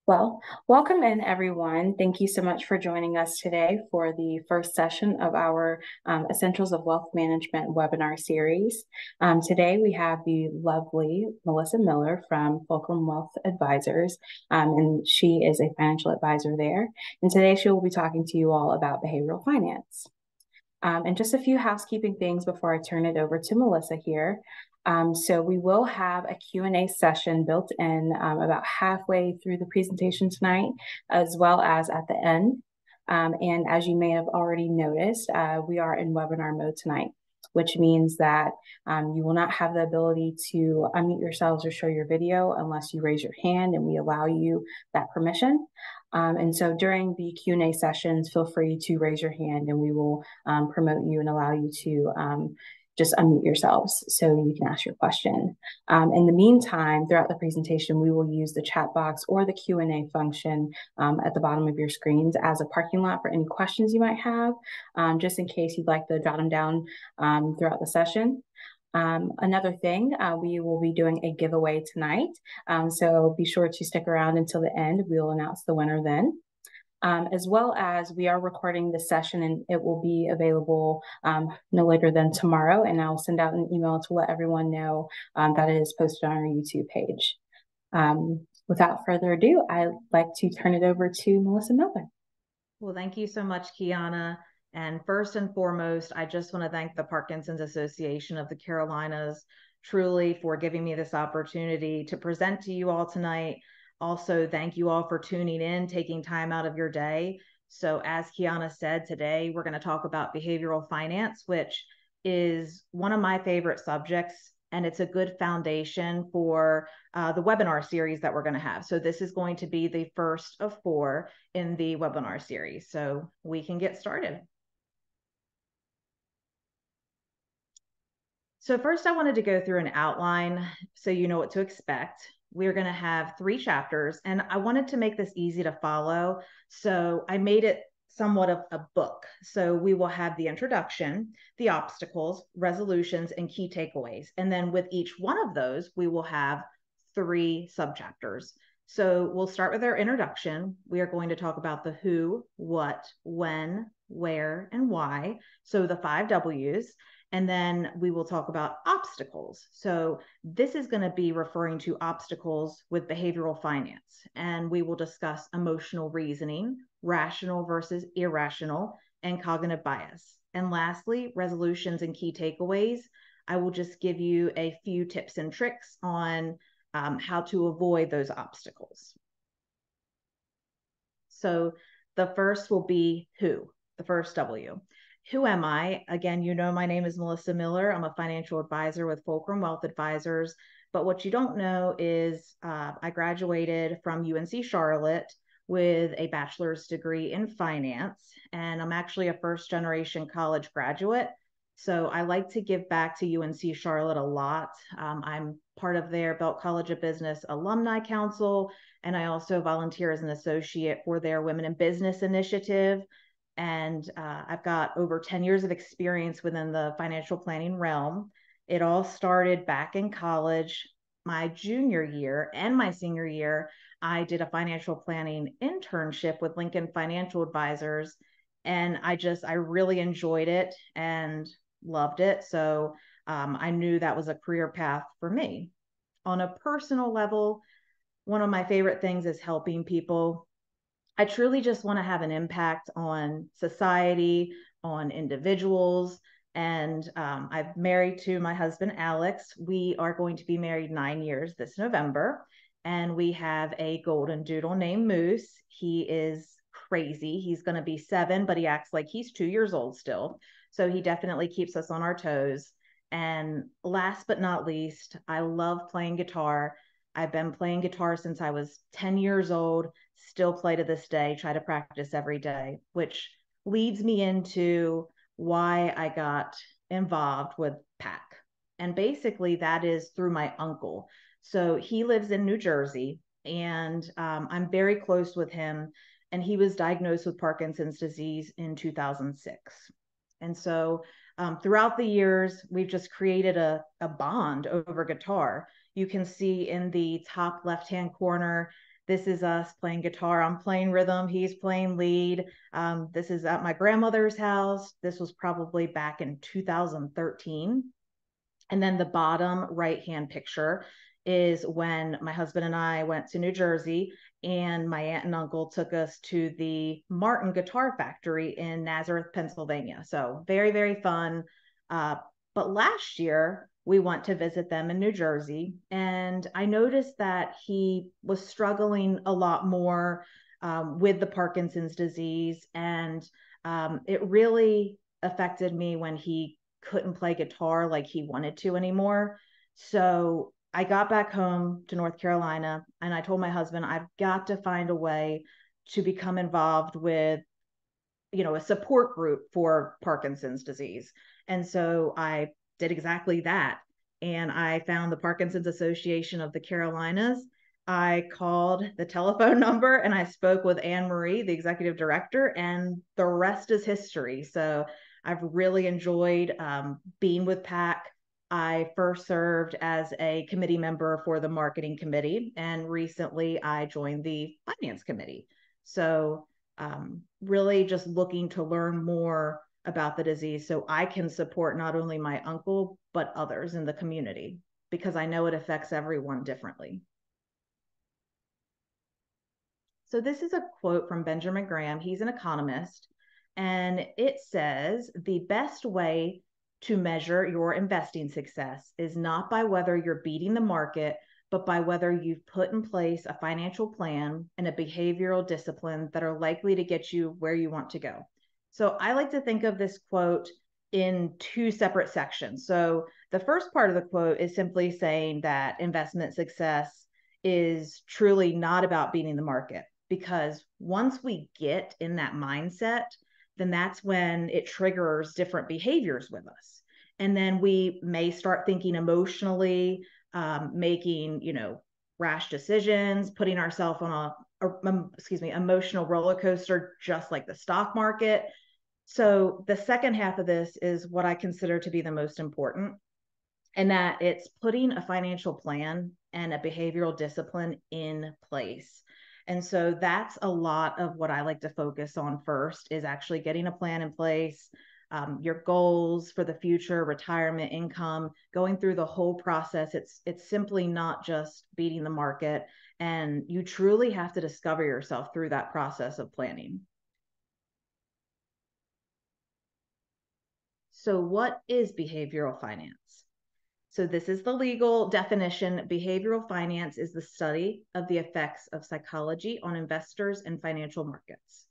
Well, welcome in everyone. Thank you so much for joining us today for the first session of our Essentials of Wealth Management webinar series. Today we have the lovely Melissa Miller from Fulcrum Wealth Advisors, and she is a financial advisor there. And today she will be talking to you all about behavioral finance. And just a few housekeeping things before I turn it over to Melissa here. So we will have a Q&A session built in about halfway through the presentation tonight, as well as at the end. And as you may have already noticed, we are in webinar mode tonight, which means that you will not have the ability to unmute yourselves or show your video unless you raise your hand and we allow you that permission. And so during the Q&A sessions, feel free to raise your hand and we will promote you and allow you to just unmute yourselves so you can ask your question. In the meantime, throughout the presentation, we will use the chat box or the Q&A function at the bottom of your screens as a parking lot for any questions you might have, just in case you'd like to jot them down throughout the session. Another thing, we will be doing a giveaway tonight. So be sure to stick around until the end. We'll announce the winner then. As well as we are recording this session and it will be available no later than tomorrow. And I'll send out an email to let everyone know that it is posted on our YouTube page. Without further ado, I'd like to turn it over to Melissa Miller. Well, thank you so much, Kiana. And first and foremost, I just want to thank the Parkinson's Association of the Carolinas truly for giving me this opportunity to present to you all tonight. Also, thank you all for tuning in, taking time out of your day. So as Kiana said, today we're going to talk about behavioral finance, which is one of my favorite subjects, and it's a good foundation for the webinar series that we're going to have. So this is going to be the first of 4 in the webinar series. So we can get started. So first I wanted to go through an outline so you know what to expect. We're going to have 3 chapters and I wanted to make this easy to follow. So I made it somewhat of a book. So we will have the introduction, the obstacles, resolutions, and key takeaways. And then with each one of those, we will have 3 subchapters. So we'll start with our introduction. We are going to talk about the who, what, when, where, and why. So the 5 W's. And then we will talk about obstacles. So this is going to be referring to obstacles with behavioral finance. And we will discuss emotional reasoning, rational versus irrational, and cognitive bias. And lastly, resolutions and key takeaways. I will just give you a few tips and tricks on how to avoid those obstacles. So the first will be who, the first W. Who am I? Again, you know, my name is Melissa Miller. I'm a financial advisor with Fulcrum Wealth Advisors. But what you don't know is I graduated from UNC Charlotte with a bachelor's degree in finance. And I'm actually a first generation college graduate. So I like to give back to UNC Charlotte a lot. I'm part of their Belk College of Business Alumni Council. And I also volunteer as an associate for their Women in Business initiative. And I've got over 10 years of experience within the financial planning realm. It all started back in college. My junior year and my senior year, I did a financial planning internship with Lincoln Financial Advisors. And I really enjoyed it and loved it. So I knew that was a career path for me. On a personal level, one of my favorite things is helping people. I truly just want to have an impact on society, on individuals. And I'm married to my husband, Alex. We are going to be married 9 years this November. And we have a golden doodle named Moose. He is crazy. He's going to be 7, but he acts like he's 2 years old still. So he definitely keeps us on our toes. And last but not least, I love playing guitar. I've been playing guitar since I was 10 years old, still play to this day, try to practice every day, which leads me into why I got involved with PAC. And basically that is through my uncle. So he lives in New Jersey and I'm very close with him. And he was diagnosed with Parkinson's disease in 2006. And so throughout the years, we've just created a bond over guitar. You can see in the top left-hand corner, This is us playing guitar. I'm playing rhythm. He's playing lead. This is at my grandmother's house. This was probably back in 2013. And then the bottom right-hand picture is when my husband and I went to New Jersey, and my aunt and uncle took us to the Martin Guitar Factory in Nazareth, Pennsylvania. So very, very fun. Uh, but last year, we went to visit them in New Jersey, and I noticed that he was struggling a lot more with the Parkinson's disease. And it really affected me when he couldn't play guitar like he wanted to anymore. So I got back home to North Carolina, and I told my husband, I've got to find a way to become involved with, a support group for Parkinson's disease. And so I did exactly that. And I found the Parkinson's Association of the Carolinas. I called the telephone number and I spoke with Anne Marie, the executive director, and the rest is history. So I've really enjoyed being with PAC. I first served as a committee member for the marketing committee, and recently I joined the finance committee. So really just looking to learn more about the disease so I can support not only my uncle, but others in the community, because I know it affects everyone differently. So this is a quote from Benjamin Graham. He's an economist, and it says, the best way to measure your investing success is not by whether you're beating the market, but by whether you've put in place a financial plan and a behavioral discipline that are likely to get you where you want to go. So I like to think of this quote in two separate sections. So the first part of the quote is simply saying that investment success is truly not about beating the market, because once we get in that mindset, then that's when it triggers different behaviors with us. And then we may start thinking emotionally, making, rash decisions, putting ourselves on emotional roller coaster, just like the stock market. So the second half of this is what I consider to be the most important, and that it's putting a financial plan and a behavioral discipline in place. And so that's a lot of what I like to focus on first, is actually getting a plan in place, your goals for the future, retirement, income, going through the whole process. It's simply not just beating the market, and you truly have to discover yourself through that process of planning. So what is behavioral finance? So this is the legal definition. Behavioral finance is the study of the effects of psychology on investors and financial markets.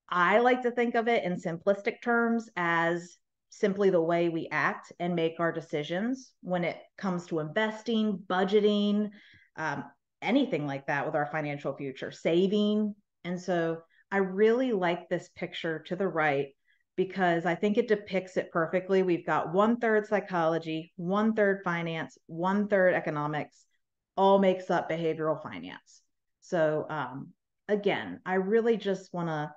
I like to think of it in simplistic terms as simply the way we act and make our decisions when it comes to investing, budgeting, um, anything like that with our financial future, saving. And so I really like this picture to the right, because I think it depicts it perfectly. We've got 1/3 psychology, 1/3 finance, 1/3 economics, all makes up behavioral finance. So again, I really just want to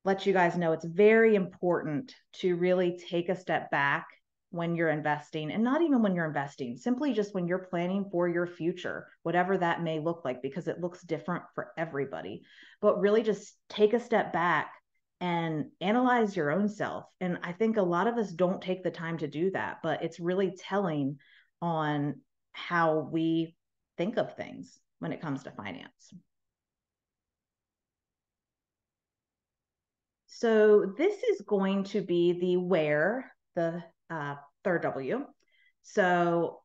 let you guys know it's very important to really take a step back when you're investing, and not even when you're investing, simply just when you're planning for your future, whatever that may look like, because it looks different for everybody. But really just take a step back and analyze your own self. And I think a lot of us don't take the time to do that, but it's really telling on how we think of things when it comes to finance. So this is going to be the where, the third W. So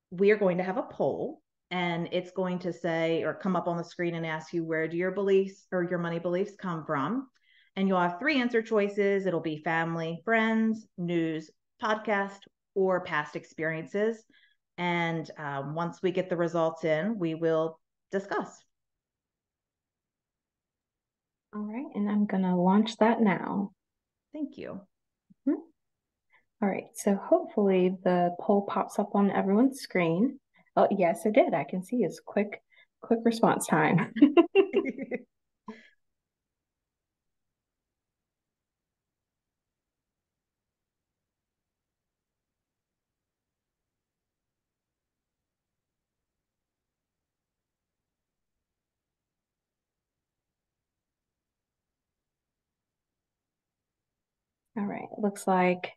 we are going to have a poll, and it's going to say, or come up on the screen and ask you, where do your beliefs or your money beliefs come from? And you'll have three answer choices. It'll be family, friends, news, podcast, or past experiences. And once we get the results in, we will discuss. All right, and I'm going to launch that now. Thank you. Mm-hmm. All right, so hopefully the poll pops up on everyone's screen. Oh, yes, it did. I can see it's quick response time. All right. It looks like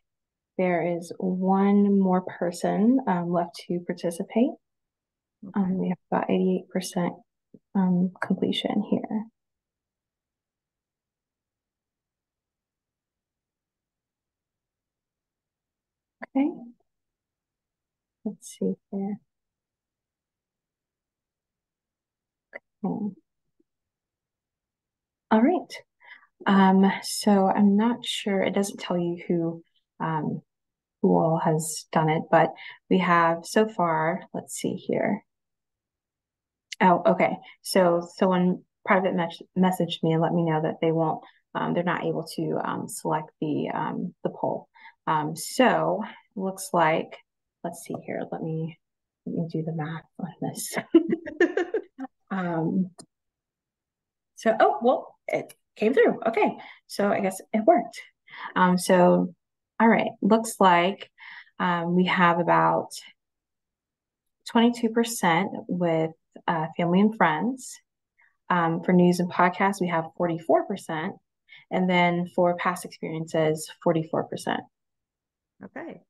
there is one more person left to participate. Okay. We have about 88% completion here. Okay. Let's see here. Hmm. All right. So I'm not sure, it doesn't tell you who all has done it, but we have so far, let's see here. Oh, okay. So someone private messaged me and let me know that they're not able to select the poll. So it looks like, let's see here. Let me do the math on this. Um, oh well, it came through. Okay, so I guess it worked. So all right, looks like we have about 22% with family and friends. For news and podcasts, we have 44%. And then for past experiences, 44%. Okay.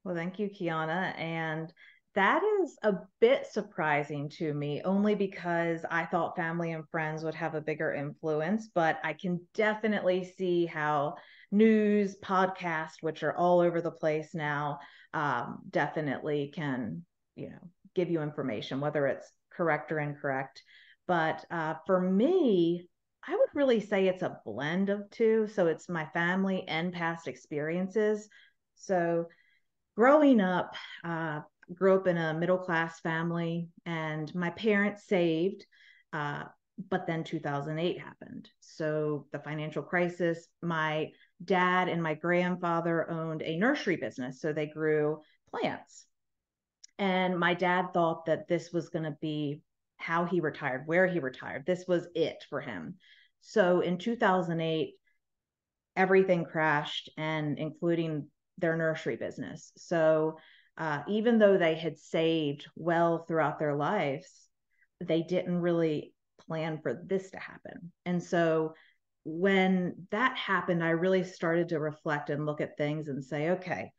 Well, thank you, Kiana. And that is a bit surprising to me, only because I thought family and friends would have a bigger influence, but I can definitely see how news, podcasts, which are all over the place now, definitely can, give you information, whether it's correct or incorrect. But for me, I would really say it's a blend of two. So it's my family and past experiences. So growing up, grew up in a middle class family, and my parents saved, uh, but then 2008 happened. So the financial crisis, my dad and my grandfather owned a nursery business. So they grew plants. And my dad thought that this was going to be how he retired, where he retired. This was it for him. So in 2008, everything crashed, and including their nursery business. So even though they had saved well throughout their lives, they didn't really plan for this to happen. And so when that happened, I really started to reflect and look at things and say, okay,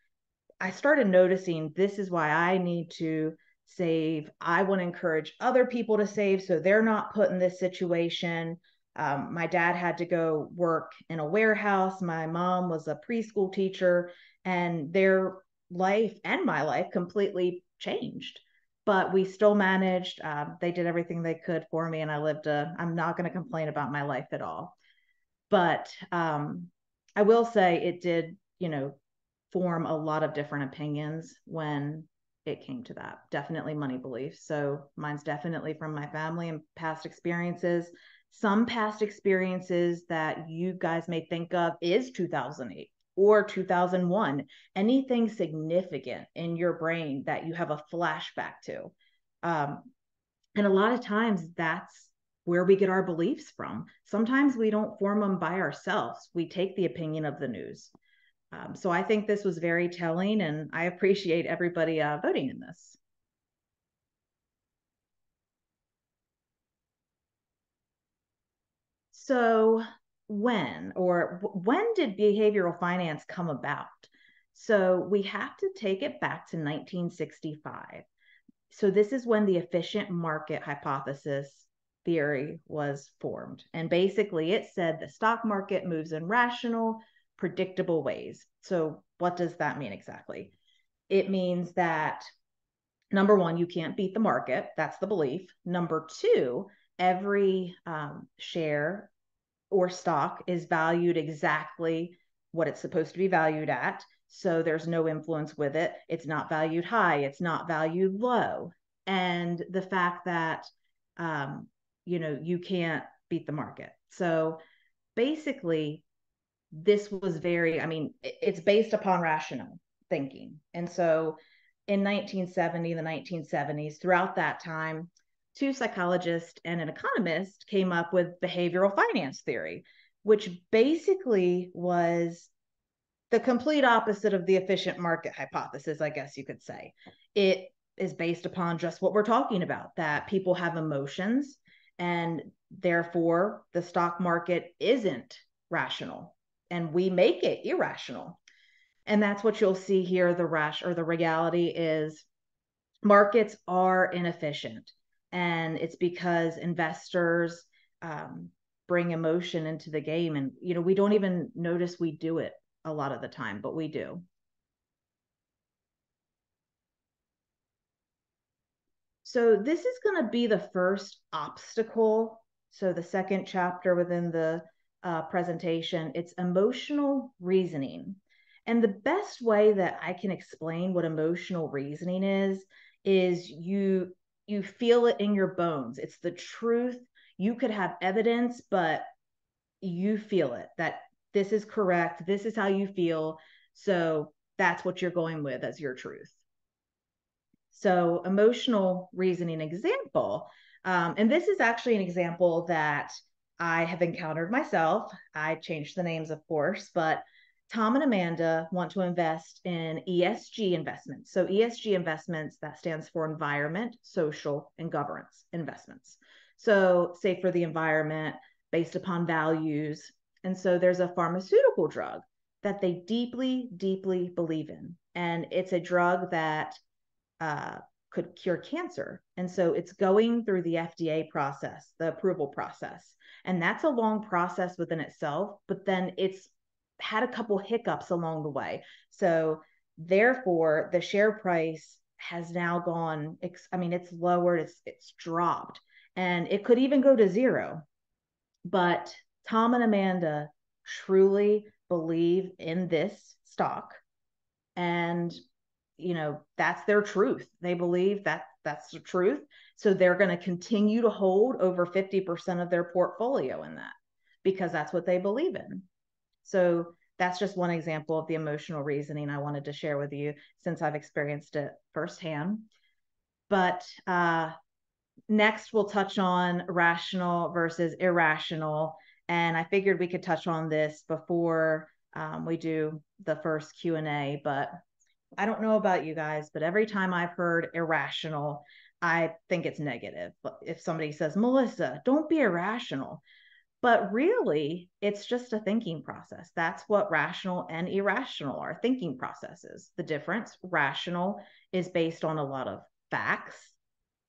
I started noticing this is why I need to save. I want to encourage other people to save so they're not put in this situation. My dad had to go work in a warehouse. My mom was a preschool teacher, and their life and my life completely changed. But we still managed. They did everything they could for me, and I'm not going to complain about my life at all. But I will say it did, form a lot of different opinions when it came to that. Definitely money beliefs. So mine's definitely from my family and past experiences. Some past experiences that you guys may think of is 2008 or 2001. Anything significant in your brain that you have a flashback to. Um, and a lot of times that's where we get our beliefs from. Sometimes we don't form them by ourselves. We take the opinion of the news. So I think this was very telling, and I appreciate everybody voting in this. So when did behavioral finance come about? So we have to take it back to 1965. So this is when the efficient market hypothesis theory was formed. And basically it said the stock market moves in rational, predictable ways. So what does that mean exactly? It means that number one, you can't beat the market. That's the belief. Number two, every share or stock is valued exactly what it's supposed to be valued at. So there's no influence with it. It's not valued high, it's not valued low. And the fact that, you can't beat the market. So basically, this was it's based upon rational thinking. And so in 1970, the 1970s, throughout that time, two psychologists and an economist came up with behavioral finance theory, which basically was the complete opposite of the efficient market hypothesis, I guess you could say. It is based upon just what we're talking about, that people have emotions, and therefore the stock market isn't rational. and we make it irrational. And that's what you'll see here. The reality is markets are inefficient, and it's because investors bring emotion into the game, and we don't even notice we do it a lot of the time, but we do. So this is going to be the first obstacle. So the second chapter within the presentation, it's emotional reasoning. And the best way that I can explain what emotional reasoning is you feel it in your bones. It's the truth. You could have evidence, but you feel it, that this is correct. This is how you feel. So that's what you're going with as your truth. So emotional reasoning example. And this is actually an example that I have encountered myself. I changed the names, of course, but Tom and Amanda want to invest in ESG investments. So ESG investments, that stands for environment, social, and governance investments. So say for the environment, based upon values. And so there's a pharmaceutical drug that they deeply, deeply believe in. And it's a drug that could cure cancer. And so it's going through the FDA process, the approval process. And that's a long process within itself, but then it's had a couple hiccups along the way. So therefore, the share price has now gone, it's lowered, it's dropped, and it could even go to zero. But Tom and Amanda truly believe in this stock, and that's their truth. They believe that that's the truth. So they're going to continue to hold over 50% of their portfolio in that, because that's what they believe in. So that's just one example of the emotional reasoning I wanted to share with you, since I've experienced it firsthand. But next we'll touch on rational versus irrational. And I figured we could touch on this before we do the first Q&A, but I don't know about you guys, but every time I've heard irrational, I think it's negative. But if somebody says, Melissa, don't be irrational, but really, it's just a thinking process. That's what rational and irrational are, thinking processes. The difference, rational is based on a lot of facts,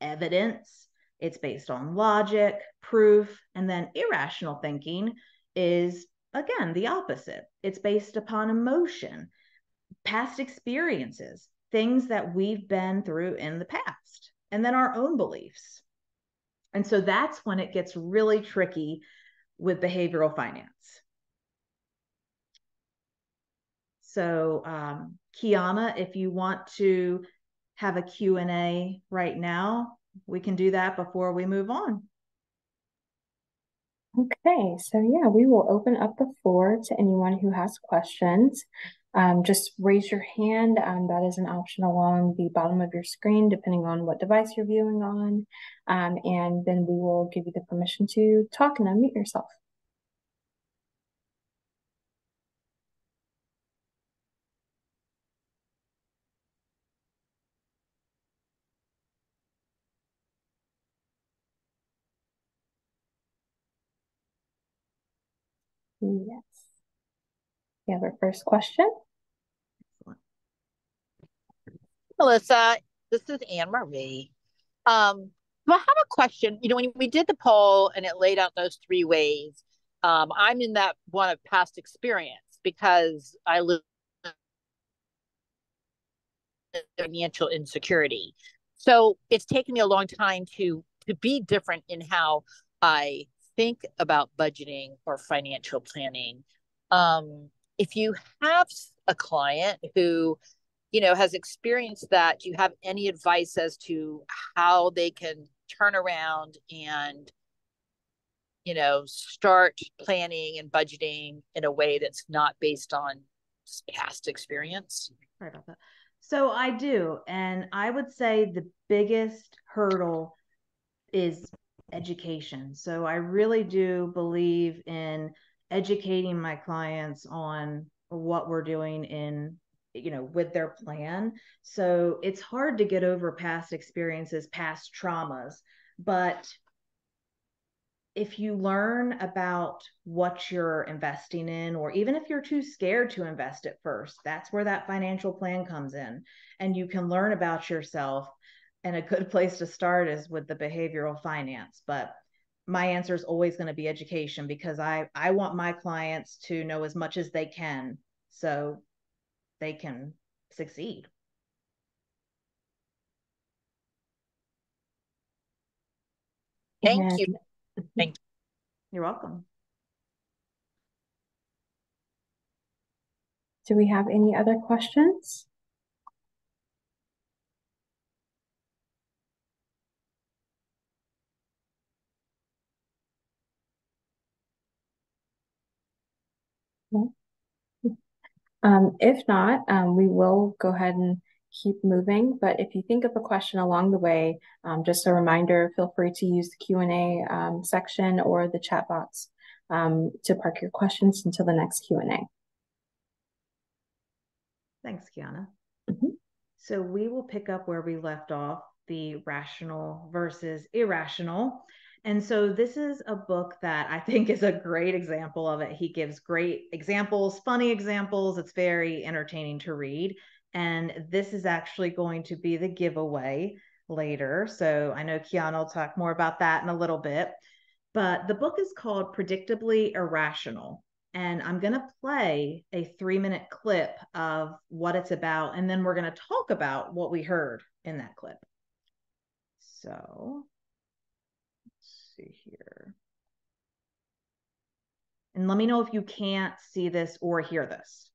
evidence. It's based on logic, proof, and then irrational thinking is, again, the opposite. It's based upon emotion, past experiences, things that we've been through in the past, and then our own beliefs. And so that's when it gets really tricky with behavioral finance. So Kiana, if you want to have a Q&A right now, we can do that before we move on. Okay, so yeah, we will open up the floor to anyone who has questions. Just raise your hand. That is an option along the bottom of your screen, depending on what device you're viewing on. And then we will give you the permission to talk and unmute yourself. Yes. We have our first question. Melissa, this is Anne Marie. So I have a question. When we did the poll and it laid out those three ways, I'm in that one of past experience because I live in financial insecurity. So it's taken me a long time to be different in how I think about budgeting or financial planning. If you have a client who has experienced that, do you have any advice as to how they can turn around and, start planning and budgeting in a way that's not based on past experience? Sorry about that. So I do. And I would say the biggest hurdle is education. So I really do believe in educating my clients on what we're doing with their plan. So it's hard to get over past experiences, past traumas, but if you learn about what you're investing in, or even if you're too scared to invest at first, that's where that financial plan comes in. And you can learn about yourself. And a good place to start is with the behavioral finance. But my answer is always going to be education, because I want my clients to know as much as they can so they can succeed. Thank you. Thank you. You're welcome. Do we have any other questions? If not, we will go ahead and keep moving. But if you think of a question along the way, just a reminder, feel free to use the Q&A section or the chat box to park your questions until the next Q&A. Thanks, Kiana. So we will pick up where we left off, the rational versus irrational. And so this is a book that I think is a great example of it. He gives great examples, funny examples. It's very entertaining to read. And this is actually going to be the giveaway later. So I know Kiana will talk more about that in a little bit. But the book is called Predictably Irrational. And I'm going to play a 3-minute clip of what it's about. And then we're going to talk about what we heard in that clip. So let's see here. And let me know if you can't see this or hear this.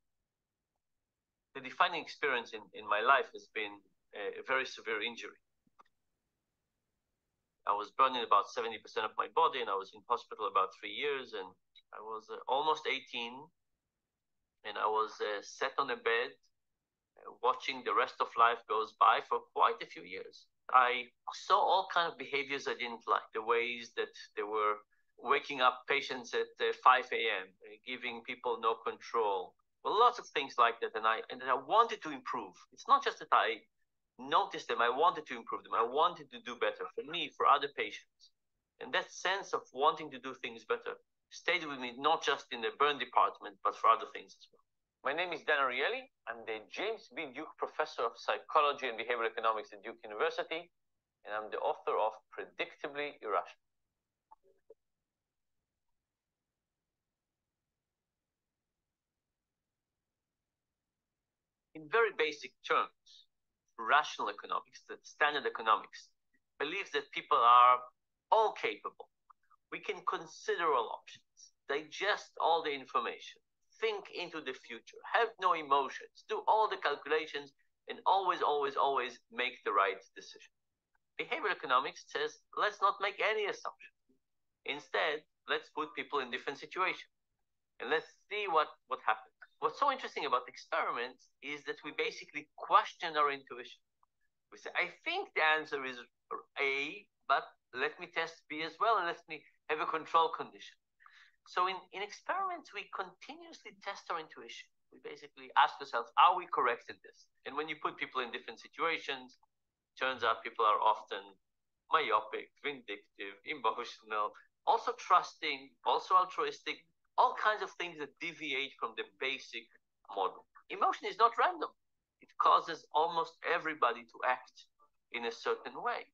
The defining experience in my life has been a very severe injury. I was burning about 70% of my body, and I was in hospital about 3 years, and I was almost 18, and I was sat on a bed watching the rest of life goes by for quite a few years. I saw all kinds of behaviors I didn't like, the ways that they were waking up patients at 5 a.m., giving people no control. Well, lots of things like that, and I wanted to improve. It's not just that I noticed them, I wanted to improve them. I wanted to do better for me, for other patients. And that sense of wanting to do things better stayed with me, not just in the burn department, but for other things as well. My name is Dan Ariely. I'm the James B. Duke Professor of Psychology and Behavioral Economics at Duke University, and I'm the author of Predictably Irrational. In very basic terms, rational economics, the standard economics, believes that people are all capable. We can consider all options, digest all the information, think into the future, have no emotions, do all the calculations, and always, always, always make the right decision. Behavioral economics says, let's not make any assumptions. Instead, let's put people in different situations, and let's see what happens. What's so interesting about experiments is that we basically question our intuition. We say, I think the answer is A, but let me test B as well, and let me have a control condition. So in experiments, we continuously test our intuition. We basically ask ourselves, are we correct in this? And when you put people in different situations, turns out people are often myopic, vindictive, emotional, also trusting, also altruistic, all kinds of things that deviate from the basic model. Emotion is not random. It causes almost everybody to act in a certain way.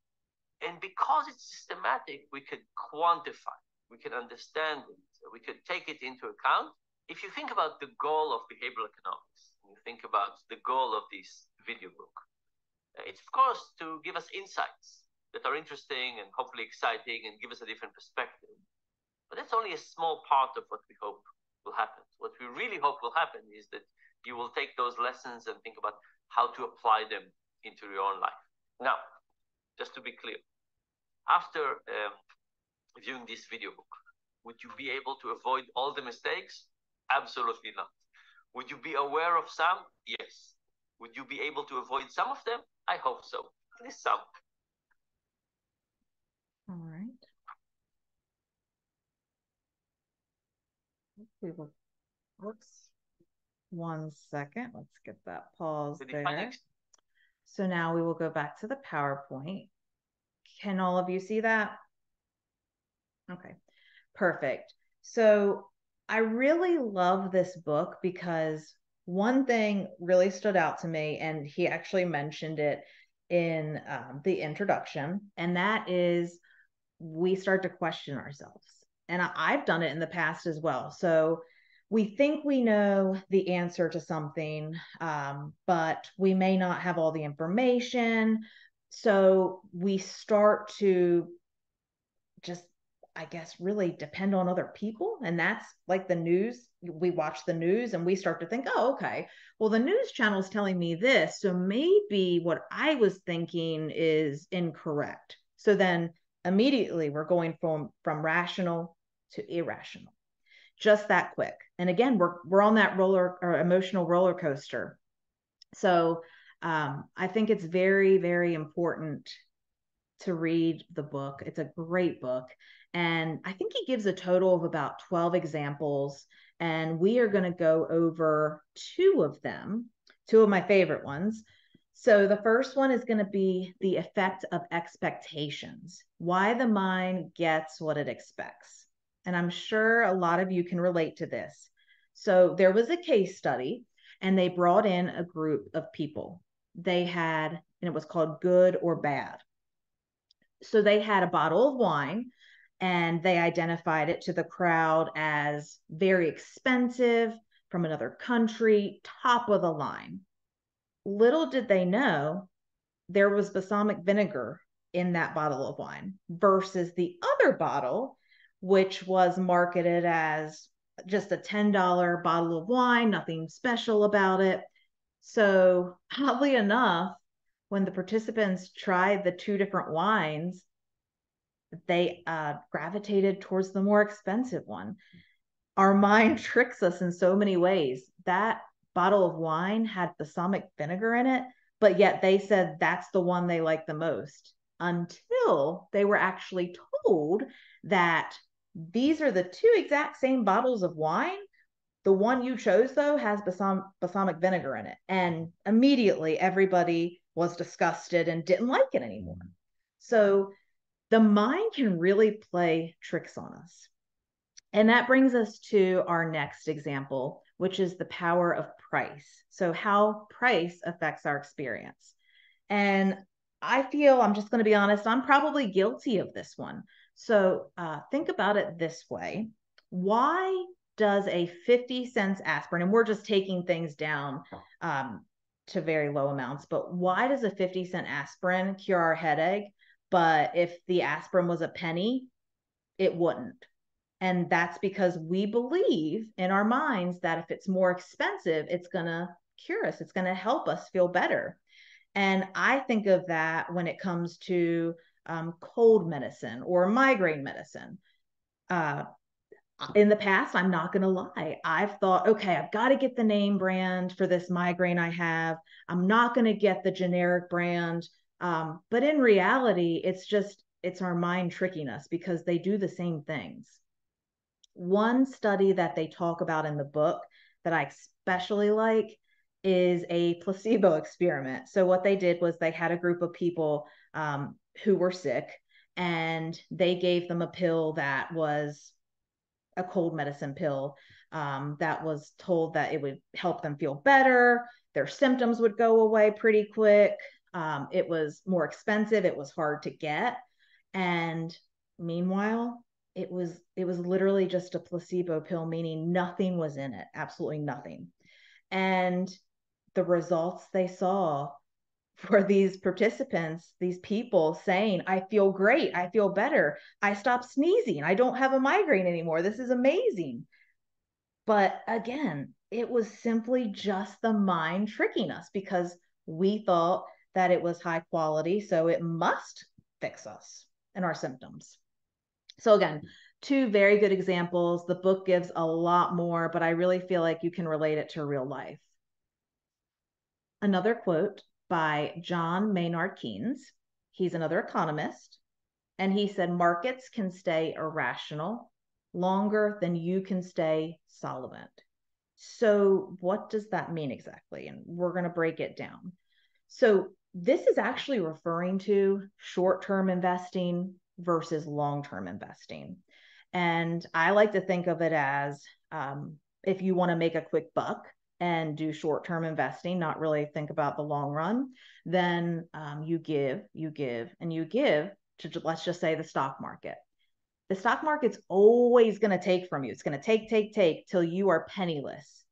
And because it's systematic, we can quantify, we can understand it, we can take it into account. If you think about the goal of behavioral economics, and you think about the goal of this video book, it's of course to give us insights that are interesting and hopefully exciting and give us a different perspective. But that's only a small part of what we hope will happen. What we really hope will happen is that you will take those lessons and think about how to apply them into your own life. Now, just to be clear, after viewing this video book, would you be able to avoid all the mistakes? Absolutely not. Would you be aware of some? Yes. Would you be able to avoid some of them? I hope so. At least some. All right. We will, whoops, 1 second. Let's get that pause there. So now we will go back to the PowerPoint. Can all of you see that? Okay. Perfect. So I really love this book because one thing really stood out to me, and he actually mentioned it in the introduction, and that is we start to question ourselves. And I've done it in the past as well. So we think we know the answer to something, but we may not have all the information. So we start to just, I guess, really depend on other people. And that's like the news. We watch the news and we start to think, oh, okay, well, the news channel is telling me this. So maybe what I was thinking is incorrect. So then immediately we're going from rational to irrational, just that quick. And again, we're on that emotional roller coaster. So I think it's very, very important to read the book. It's a great book. And I think he gives a total of about 12 examples. And we are going to go over two of them, two of my favorite ones. So the first one is going to be the effect of expectations, why the mind gets what it expects. And I'm sure a lot of you can relate to this. So there was a case study, and they brought in a group of people. They had, and it was called Good or Bad. So they had a bottle of wine and they identified it to the crowd as very expensive, from another country, top of the line. Little did they know there was balsamic vinegar in that bottle of wine versus the other bottle, which was marketed as just a $10 bottle of wine, nothing special about it. So oddly enough, when the participants tried the two different wines, they gravitated towards the more expensive one. Our mind tricks us in so many ways. That bottle of wine had balsamic vinegar in it, but yet they said that's the one they like the most, until they were actually told that these are the two exact same bottles of wine. The one you chose, though, has balsamic vinegar in it. And immediately everybody was disgusted and didn't like it anymore. So the mind can really play tricks on us. And that brings us to our next example, which is the power of price. So how price affects our experience. And I feel, I'm just going to be honest, I'm probably guilty of this one. So think about it this way. Why does a 50 cents aspirin, and we're just taking things down to very low amounts, but why does a 50-cent aspirin cure our headache? But if the aspirin was a penny, it wouldn't. And that's because we believe in our minds that if it's more expensive, it's going to cure us. It's going to help us feel better. And I think of that when it comes to cold medicine or migraine medicine. In the past, I'm not going to lie, I've thought, okay, I've got to get the name brand for this migraine I have. I'm not going to get the generic brand. But in reality, it's our mind tricking us because they do the same things. One study that they talk about in the book that I especially like is a placebo experiment. So what they did was they had a group of people who were sick, and they gave them a pill that was a cold medicine pill that was told that it would help them feel better. Their symptoms would go away pretty quick. It was more expensive. It was hard to get. And meanwhile, it was literally just a placebo pill, meaning nothing was in it, absolutely nothing. And the results they saw for these participants, these people saying, I feel great, I feel better, I stopped sneezing, I don't have a migraine anymore, this is amazing. But again, it was simply just the mind tricking us because we thought that it was high quality, so it must fix us and our symptoms. So again, two very good examples. The book gives a lot more, but I really feel like you can relate it to real life. Another quote by John Maynard Keynes. He's another economist. And he said, markets can stay irrational longer than you can stay solvent. So what does that mean exactly? And we're going to break it down. So this is actually referring to short-term investing versus long-term investing. And I like to think of it as if you want to make a quick buck and do short-term investing, not really think about the long run, then you give, and you give to, let's just say, the stock market. The stock market's always going to take from you. It's going to take till you are penniless.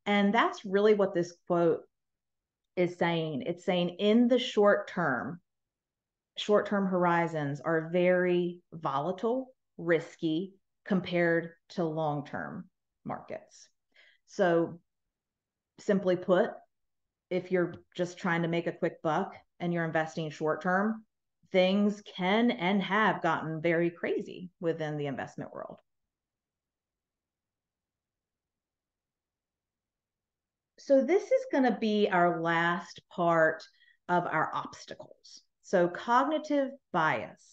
And that's really what this quote is saying. It's saying in the short-term horizons are very volatile, risky compared to long-term markets. So simply put, if you're just trying to make a quick buck and you're investing short-term, things can and have gotten very crazy within the investment world. So this is going to be our last part of our obstacles. So cognitive bias.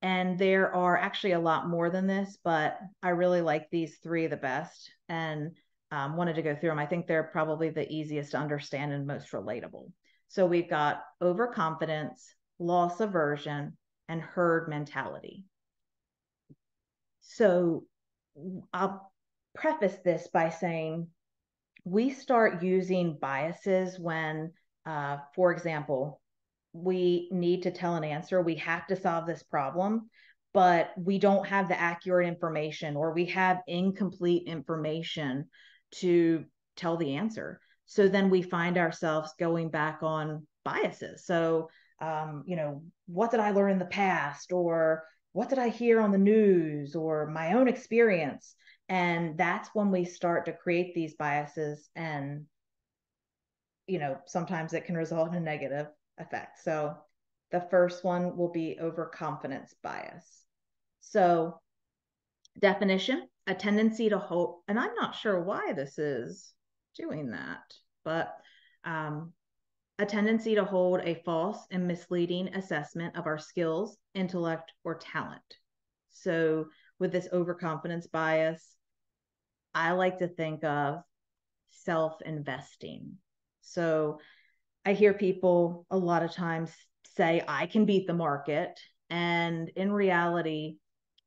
And there are actually a lot more than this, but I really like these three the best and wanted to go through them. I think they're probably the easiest to understand and most relatable. So we've got overconfidence, loss aversion, and herd mentality. So I'll preface this by saying we start using biases when, for example, we need to tell an answer. We have to solve this problem, but we don't have the accurate information, or we have incomplete information to tell the answer. So then we find ourselves going back on biases. So, what did I learn in the past, or what did I hear on the news, or my own experience? And that's when we start to create these biases, and sometimes it can result in a negative effect. So the first one will be overconfidence bias. So definition, a tendency to hold, and I'm not sure why this is doing that, but a tendency to hold a false and misleading assessment of our skills, intellect, or talent. So with this overconfidence bias, I like to think of self-investing. So I hear people a lot of times say, I can beat the market. And in reality,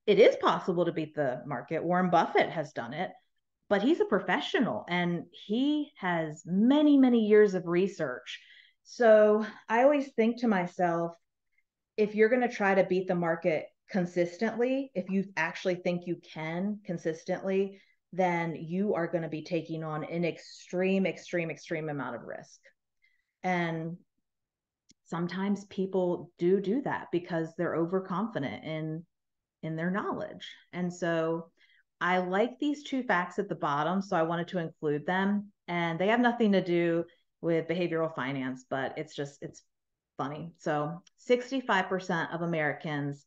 it is possible to beat the market. Warren Buffett has done it, but he's a professional and he has many, many years of research. So I always think to myself, if you're going to try to beat the market consistently, if you actually think you can consistently, then you are going to be taking on an extreme amount of risk. And sometimes people do that because they're overconfident in their knowledge. And so I like these two facts at the bottom, so I wanted to include them. And they have nothing to do with behavioral finance, but it's funny. So 65% of Americans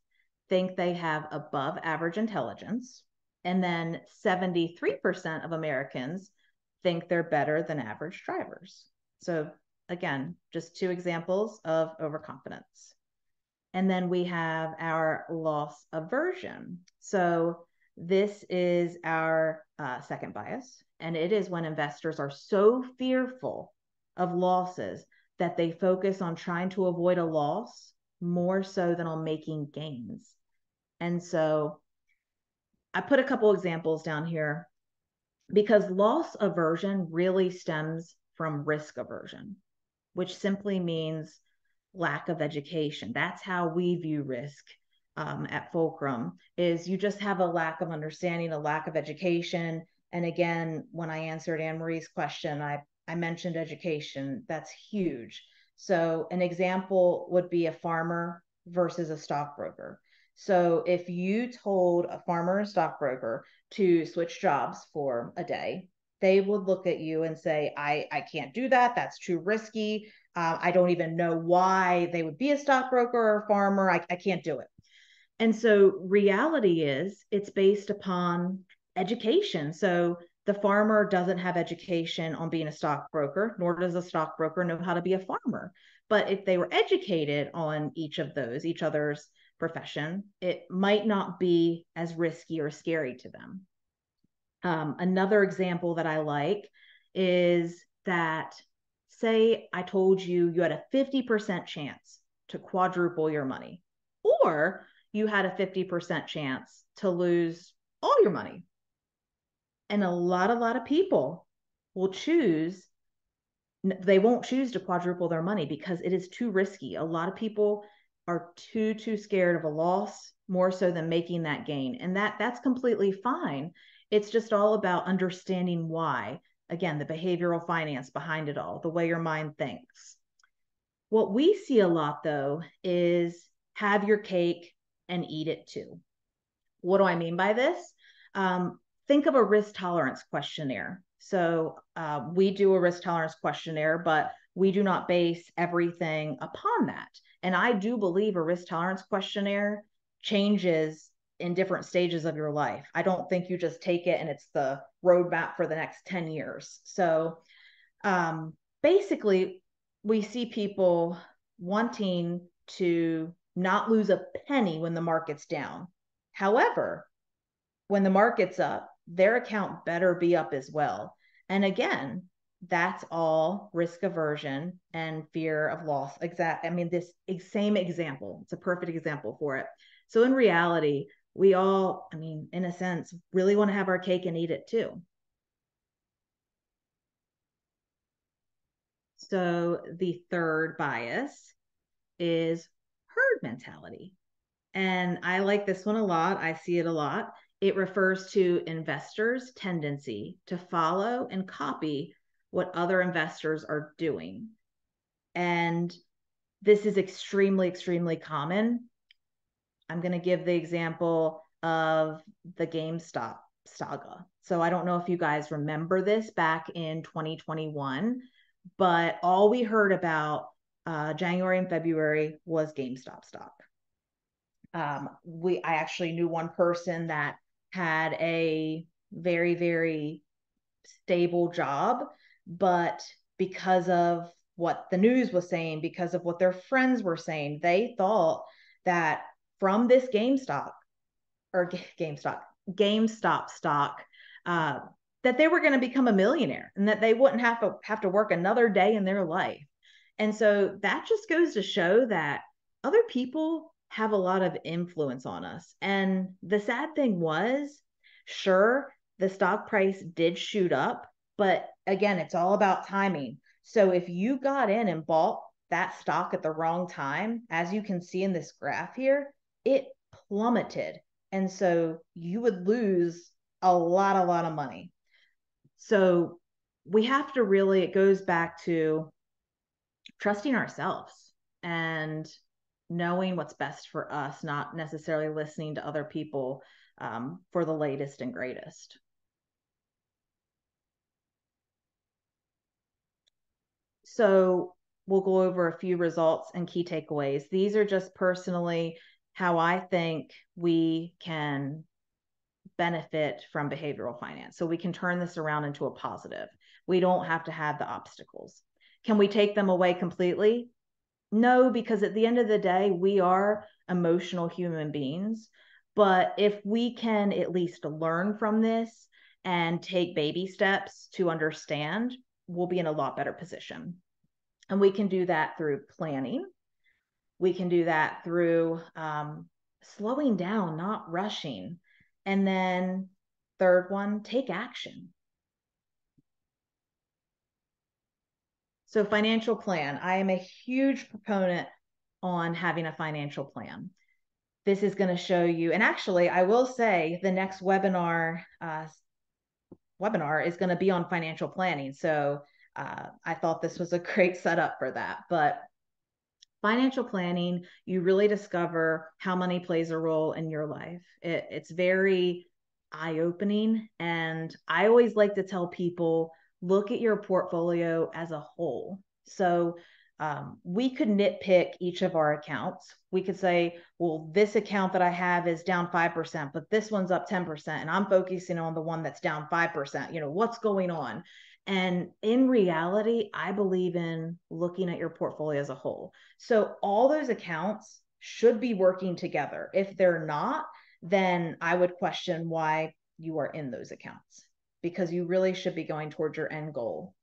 think they have above average intelligence. And then 73% of Americans think they're better than average drivers. So again, just two examples of overconfidence. And then we have our loss aversion. So this is our second bias. And it is when investors are so fearful of losses that they focus on trying to avoid a loss more so than on making gains. And so I put a couple examples down here because loss aversion really stems from risk aversion, which simply means lack of education. That's how we view risk at Fulcrum, is you just have a lack of understanding, a lack of education. And again, when I answered Anne-Marie's question, I mentioned education. That's huge. So an example would be a farmer versus a stockbroker. So if you told a farmer or a stockbroker to switch jobs for a day, they would look at you and say, I can't do that. That's too risky. I don't even know why they would be a stockbroker or a farmer. I can't do it. And so reality is it's based upon education. So the farmer doesn't have education on being a stockbroker, nor does a stockbroker know how to be a farmer. But if they were educated on each other's profession, it might not be as risky or scary to them. Another example that I like is that, say I told you you had a 50% chance to quadruple your money, or you had a 50% chance to lose all your money. And a lot of people will they won't choose to quadruple their money because it is too risky. A lot of people are too scared of a loss, more so than making that gain. And that's completely fine. It's just all about understanding why. Again, the behavioral finance behind it all, the way your mind thinks. What we see a lot, though, is have your cake and eat it too. What do I mean by this? Think of a risk tolerance questionnaire. So we do a risk tolerance questionnaire, but we do not base everything upon that. And I do believe a risk tolerance questionnaire changes in different stages of your life. I don't think you just take it and it's the roadmap for the next 10 years. So basically, we see people wanting to not lose a penny when the market's down. However, when the market's up, their account better be up as well. And again, that's all risk aversion and fear of loss. This same example, it's a perfect example for it. So in reality, we all, in a sense, really want to have our cake and eat it too. So the third bias is herd mentality. And I like this one a lot. I see it a lot. It refers to investors' tendency to follow and copy what other investors are doing. And this is extremely common. I'm going to give the example of the GameStop saga. So I don't know if you guys remember this back in 2021, but all we heard about January and February was GameStop stock. I actually knew one person that had a very stable job, but because of what the news was saying, because of what their friends were saying, they thought that from this GameStop stock, that they were going to become a millionaire and that they wouldn't have to work another day in their life. And so that just goes to show that other people have a lot of influence on us. And the sad thing was, sure, the stock price did shoot up, but again, it's all about timing. So if you got in and bought that stock at the wrong time, as you can see in this graph here, it plummeted. And so you would lose a lot of money. So we have to really, it goes back to trusting ourselves and knowing what's best for us, not necessarily listening to other people for the latest and greatest. So we'll go over a few results and key takeaways. These are just personally how I think we can benefit from behavioral finance. So we can turn this around into a positive. We don't have to have the obstacles. Can we take them away completely? No, because at the end of the day, we are emotional human beings. But if we can at least learn from this and take baby steps to understand, we'll be in a lot better position. And we can do that through planning. We can do that through slowing down, not rushing. And then third one, take action. So financial plan. I am a huge proponent on having a financial plan. This is going to show you, and actually I will say the next webinar is going to be on financial planning. So I thought this was a great setup for that. But financial planning, you really discover how money plays a role in your life. It's very eye-opening. And I always like to tell people, look at your portfolio as a whole. So we could nitpick each of our accounts. We could say, well, this account that I have is down 5%, but this one's up 10%, and I'm focusing on the one that's down 5%. What's going on? And in reality, I believe in looking at your portfolio as a whole. So all those accounts should be working together. If they're not, then I would question why you are in those accounts, because you really should be going towards your end goal.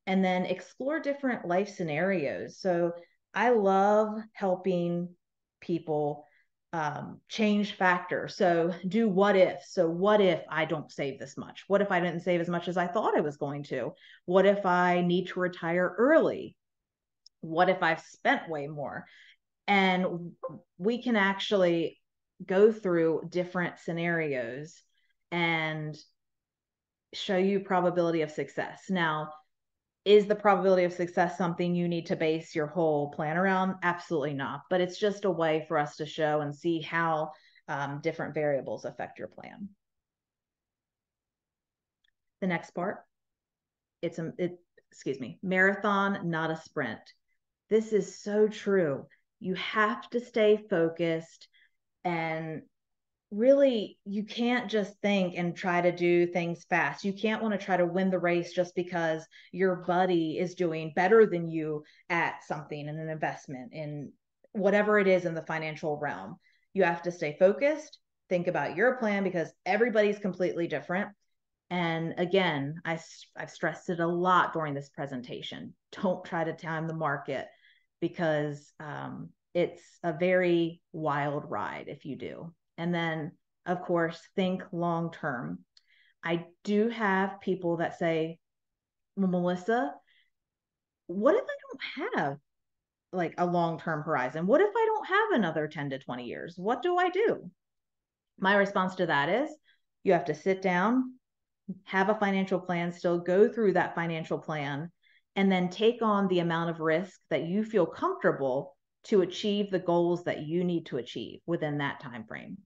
And then explore different life scenarios. So I love helping people change factor. So do what if. So what if I don't save this much? What if I didn't save as much as I thought I was going to? What if I need to retire early? What if I've spent way more? And we can actually go through different scenarios and show you probability of success. Now, is the probability of success something you need to base your whole plan around? Absolutely not. But it's just a way for us to show and see how different variables affect your plan. The next part, excuse me, marathon, not a sprint. This is so true. You have to stay focused, and really, you can't just think and try to do things fast. You can't want to try to win the race just because your buddy is doing better than you at something in an investment, in whatever it is in the financial realm. You have to stay focused, think about your plan, because everybody's completely different. And again, I've stressed it a lot during this presentation. Don't try to time the market, because it's a very wild ride if you do. And then, of course, think long term. I do have people that say, well, Melissa, what if I don't have like a long-term horizon? What if I don't have another 10 to 20 years? What do I do? My response to that is, you have to sit down, have a financial plan, still go through that financial plan, and then take on the amount of risk that you feel comfortable to achieve the goals that you need to achieve within that time frame.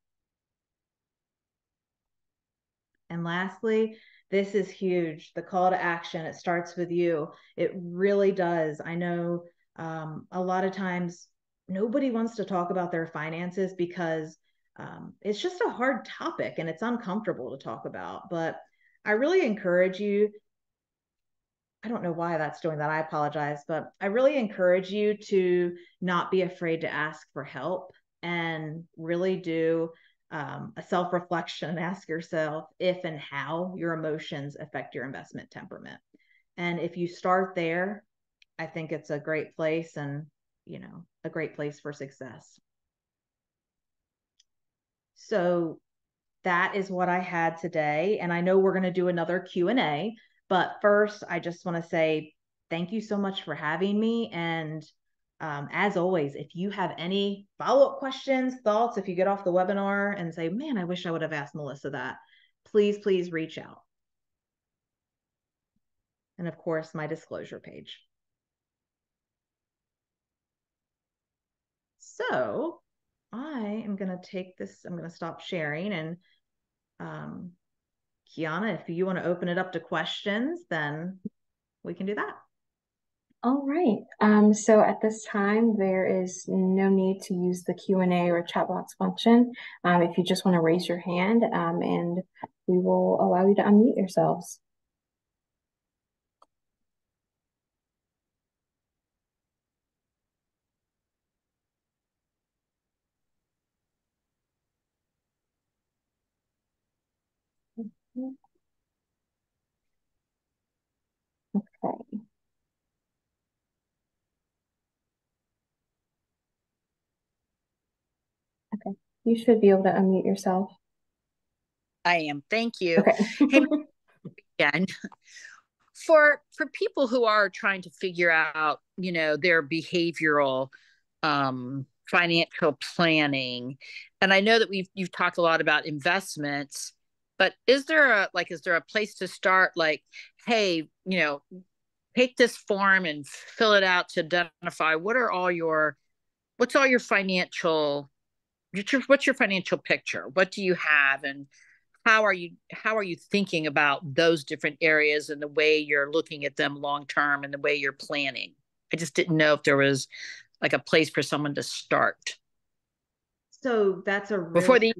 And lastly, this is huge. The call to action, it starts with you. It really does. I know a lot of times nobody wants to talk about their finances because it's just a hard topic and it's uncomfortable to talk about. But I really encourage you. I don't know why that's doing that. I apologize, but I really encourage you to not be afraid to ask for help, and really do a self-reflection and ask yourself if and how your emotions affect your investment temperament. And if you start there, I think it's a great place, and a great place for success. So that is what I had today. And I know we're going to do another Q&A, but first I just want to say thank you so much for having me. And as always, if you have any follow-up questions, thoughts, if you get off the webinar and say, man, I wish I would have asked Melissa that, please reach out. And of course, my disclosure page. So I am going to take this, I'm going to stop sharing, and Kiana, if you want to open it up to questions, then we can do that. All right. So at this time, there is no need to use the Q&A or chat box function. If you just want to raise your hand, and we will allow you to unmute yourselves. Okay. Okay. You should be able to unmute yourself. I am. Thank you. Okay. Hey, again, for people who are trying to figure out, their behavioral financial planning, and I know that you've talked a lot about investments, but is there a place to start? Like, hey, take this form and fill it out to identify what's all your financial, what's your financial picture? What do you have, and how are you thinking about those different areas and the way you're looking at them long term and the way you're planning? I just didn't know if there was like a place for someone to start. So that's a really before they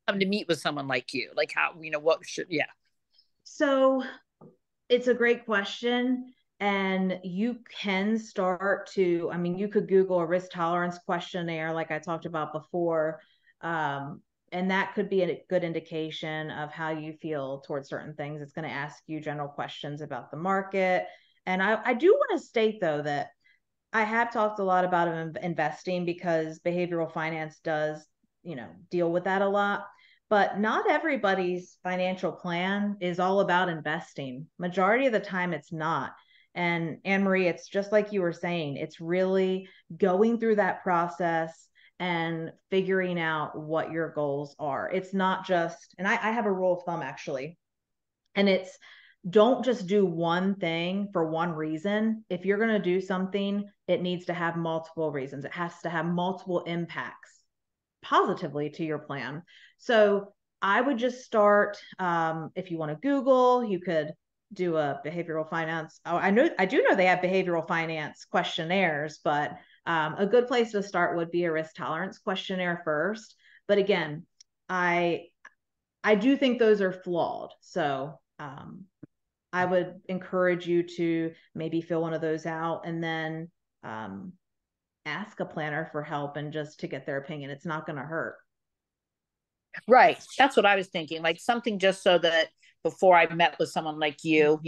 come to meet with someone like you, like how what should So it's a great question. And you can start to, you could Google a risk tolerance questionnaire like I talked about before. And that could be a good indication of how you feel towards certain things. It's going to ask you general questions about the market. And I do want to state, though, that I have talked a lot about investing because behavioral finance does, deal with that a lot. But not everybody's financial plan is all about investing. Majority of the time, it's not. And Anne Marie, it's just like you were saying, it's really going through that process and figuring out what your goals are. It's not just, and I have a rule of thumb actually, and it's don't just do one thing for one reason. If you're going to do something, it needs to have multiple reasons. It has to have multiple impacts positively to your plan. So I would just start, if you want to Google, you could do a behavioral finance. Oh, I do know they have behavioral finance questionnaires, but a good place to start would be a risk tolerance questionnaire first. But again, I do think those are flawed. So I would encourage you to maybe fill one of those out and then ask a planner for help and just to get their opinion. It's not going to hurt. Right. That's what I was thinking. Like something just so that before I met with someone like you,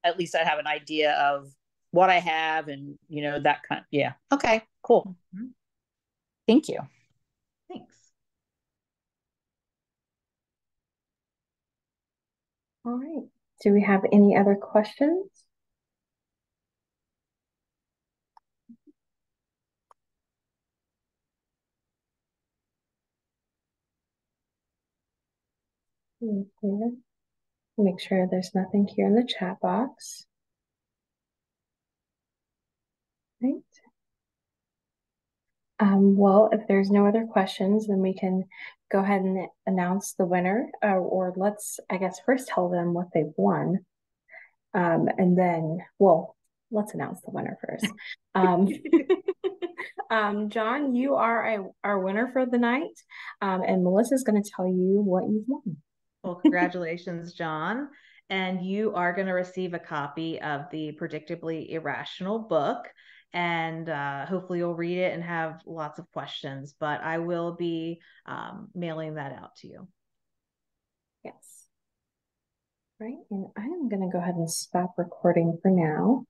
at least I have an idea of what I have and, that kind of, yeah. Okay, cool. Mm-hmm. Thank you. Thanks. All right. Do we have any other questions? Make sure there's nothing here in the chat box. Right. Well, if there's no other questions, then we can go ahead and announce the winner, or let's, I guess, first tell them what they've won. And then, well, let's announce the winner first. John, you are our winner for the night. And Melissa's going to tell you what you've won. Well, congratulations, John. And you are going to receive a copy of the Predictably Irrational book. And hopefully you'll read it and have lots of questions. But I will be mailing that out to you. Yes. Right. And I'm going to go ahead and stop recording for now.